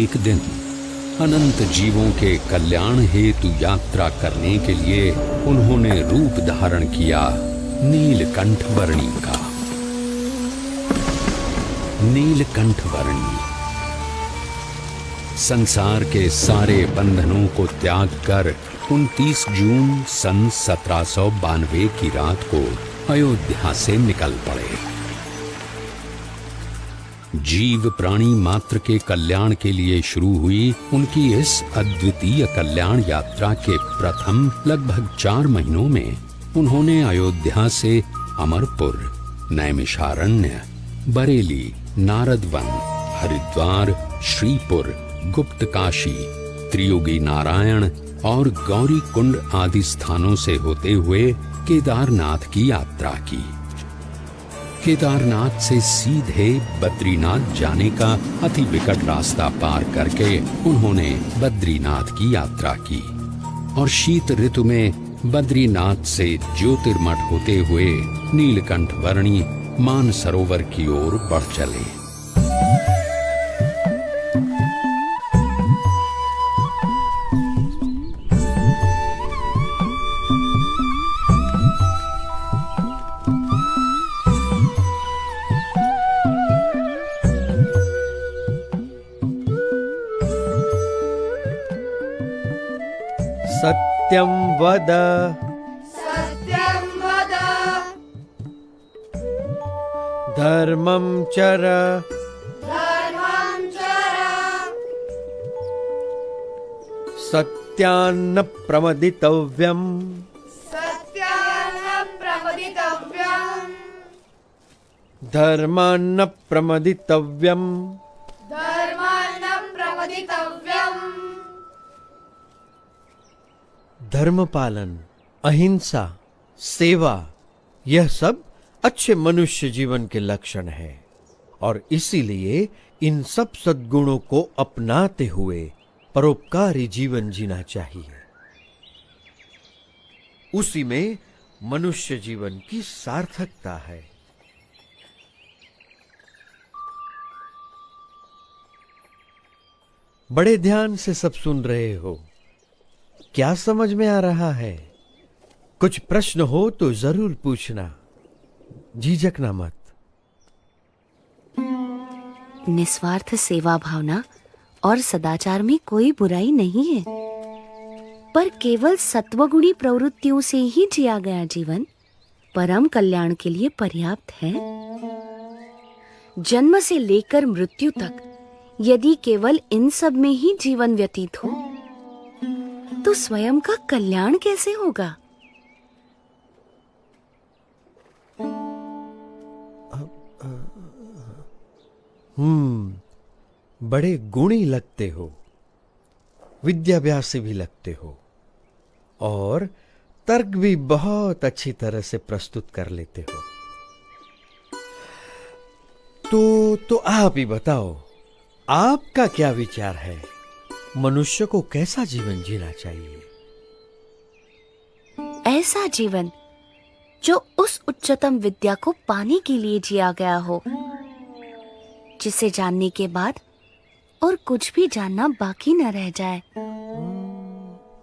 एक दिन अनंत जीवों के कल्याण हेतु यात्रा करने के लिए उन्होंने रूप धारण किया नीलकंठ वर्णी का। नीलकंठ वर्णी संसार के सारे बंधनों को त्याग कर 29 जून सन 1792 की रात को अयोध्या से निकल पड़े। जीव प्राणी मात्र के कल्याण के लिए शुरू हुई उनकी इस अद्वितीय कल्याण यात्रा के प्रथम लगभग 4 महीनों में उन्होंने अयोध्या से अमरपुर, नैमिषारण्य, बरेली, नारदवन, हरिद्वार, श्रीपुर, गुप्त काशी, त्रियुगी नारायण और गौरी कुंड आदि स्थानों से होते हुए केदारनाथ की यात्रा की। केदारनाथ से सीधे बद्रीनाथ जाने का अति विकट रास्ता पार करके उन्होंने बद्रीनाथ की यात्रा की और शीत ऋतु में बद्रीनाथ से ज्योतिर्मठ होते हुए नीलकंठ वर्णी मानसरोवर की ओर बढ़ चले। सत्यं वद धर्मं चर सत्यान्न प्रमदितव्यम् धर्मान्न प्रमदितव्यम् धर्म पालन, अहिंसा, सेवा, यह सब अच्छे मनुष्य जीवन के लक्षण है और इसीलिए इन सब सद्गुणों को अपनाते हुए परोपकारी जीवन जीना चाहिए। उसी में मनुष्य जीवन की सार्थकता है। बड़े ध्यान से सब सुन रहे हो। क्या समझ में आ रहा है? कुछ प्रश्न हो तो जरूर पूछना, झिझकना मत। निस्वार्थ सेवा भावना और सदाचार में कोई बुराई नहीं है, पर केवल सत्वगुणी प्रवृत्तियों से ही जिया गया जीवन परम कल्याण के लिए पर्याप्त है। जन्म से लेकर मृत्यु तक यदि केवल इन सब में ही जीवन व्यतीत हो तो स्वयं का कल्याण कैसे होगा? बड़े गुणी लगते हो, विद्याभ्यासी भी लगते हो और तर्क भी बहुत अच्छी तरह से प्रस्तुत कर लेते हो। तो आप ही बताओ, आपका क्या विचार है? मनुष्य को कैसा जीवन जीना चाहिए? ऐसा जीवन जो उस उच्चतम विद्या को पाने के लिए जिया गया हो, जिसे जानने के बाद और कुछ भी जानना बाकी न रह जाए।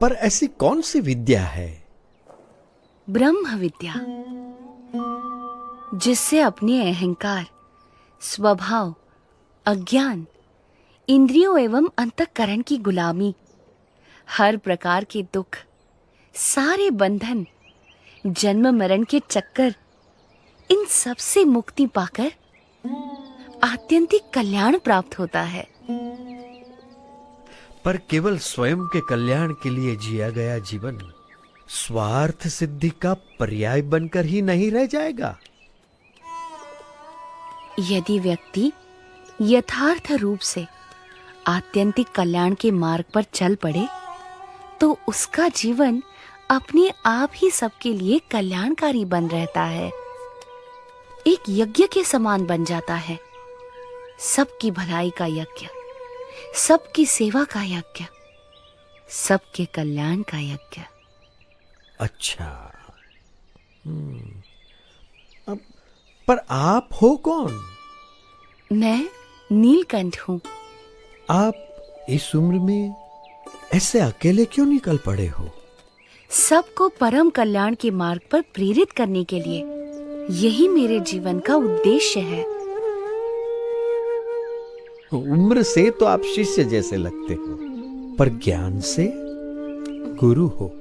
पर ऐसी कौन सी विद्या है? ब्रह्म विद्या, जिससे अपने अहंकार, स्वभाव, अज्ञान, इंद्रियों एवं अंतःकरण की गुलामी, हर प्रकार के दुख, सारे बंधन, जन्म मरण के चक्कर, इन सब से मुक्ति पाकर आत्यंतिक कल्याण प्राप्त होता है। पर केवल स्वयं के कल्याण के लिए जिया गया जीवन स्वार्थ सिद्धि का पर्याय बनकर ही नहीं रह जाएगा। यदि व्यक्ति यथार्थ रूप से आत्यंतिक कल्याण के मार्ग पर चल पड़े तो उसका जीवन अपने आप ही सबके लिए कल्याणकारी बन रहता है, एक यज्ञ के समान बन जाता है। सबकी भलाई का यज्ञ, सबकी सेवा का यज्ञ, सबके कल्याण का यज्ञ। अच्छा, पर आप हो कौन? मैं नीलकंठ हूँ। आप इस उम्र में ऐसे अकेले क्यों निकल पड़े हो? सबको परम कल्याण के मार्ग पर प्रेरित करने के लिए। यही मेरे जीवन का उद्देश्य है। उम्र से तो आप शिष्य जैसे लगते हो, पर ज्ञान से गुरु हो।